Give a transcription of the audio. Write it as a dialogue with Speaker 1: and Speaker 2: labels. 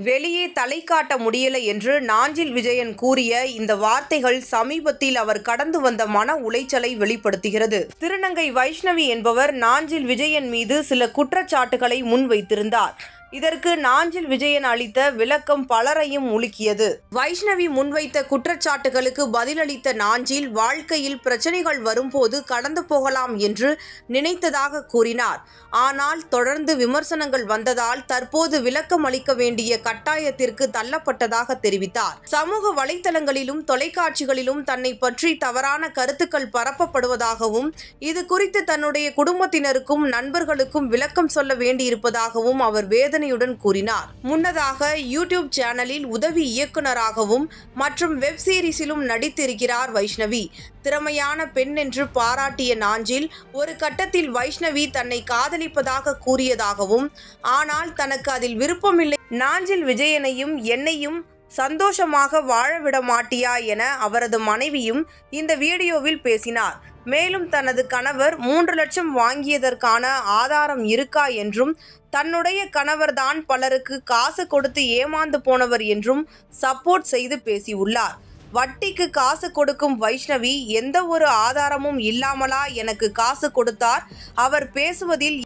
Speaker 1: வெளியே தலை காட்ட முடியல என்று நாஞ்சில் விஜயன் கூறிய இந்த வார்த்தைகள் சமீபத்தில் அவர் கடந்து வந்த மன உளைச்சலை வெளிப்படுத்துகிறது. திருநங்கை வைஷ்ணவி என்பவர் நாஞ்சில் விஜயன் மீது சில குற்றச்சாட்டுகளை முன்வைத்திருந்தார். இதற்கு நாஞ்சில் விஜயன் அளித்த விளக்கம் பலரையும் உலுக்கியது. வைஷ்ணவி முன்வைத்த குற்றச்சாட்டுகளுக்கு பதிலளித்த நாஞ்சில், வாழ்க்கையில் பிரச்சனைகள் வரும்போது கடந்து போகலாம் என்று நினைத்ததாக கூறினார். ஆனால் தொடர்ந்து விமர்சனங்கள் வந்ததால் தற்போது விளக்கம் அளிக்க வேண்டிய கட்டாயத்திற்கு தள்ளப்பட்டதாக தெரிவித்தார். சமூக வலைதளங்களிலும் தொலைக்காட்சிகளிலும் தன்னை பற்றி தவறான கருத்துக்கள் பரப்பப்படுவதாகவும், இது குறித்து தன்னுடைய குடும்பத்தினருக்கும் நண்பர்களுக்கும் விளக்கம் சொல்ல வேண்டியிருப்பதாகவும் அவர் வேதனையுடன் கூறினார். முன்னதாக யூடியூப் சேனலில் உதவி இயக்குநராகவும் மற்றும் வெப் சீரிஸிலும் நடித்திருக்கிறார் வைஷ்ணவி. திறமையான பெண் என்று பாராட்டிய நாஞ்சில், ஒரு கட்டத்தில் வைஷ்ணவி தன்னை காதலிப்பதாக கூறியதாகவும், ஆனால் தனக்கு அதில் விருப்பமில்லை, நாஞ்சில் விஜயனையும் என்னையும் சந்தோஷமாக வாழவிட மாட்டியா என அவரது மனைவியும் இந்த வீடியோவில் பேசினார். மேலும் தனது கணவர் 3 லட்சம் வாங்கியதற்கான ஆதாரம் இருக்கா என்றும், தன்னுடைய கணவர்தான் பலருக்கு காசு கொடுத்து ஏமாந்து போனவர் என்றும் சப்போர்ட் செய்து பேசியுள்ளார். வட்டிக்கு காசு கொடுக்கும் வைஷ்ணவி, எந்த ஒரு ஆதாரமும் இல்லாமலா எனக்கு காசு கொடுத்தார்? அவர் பேசுவதில்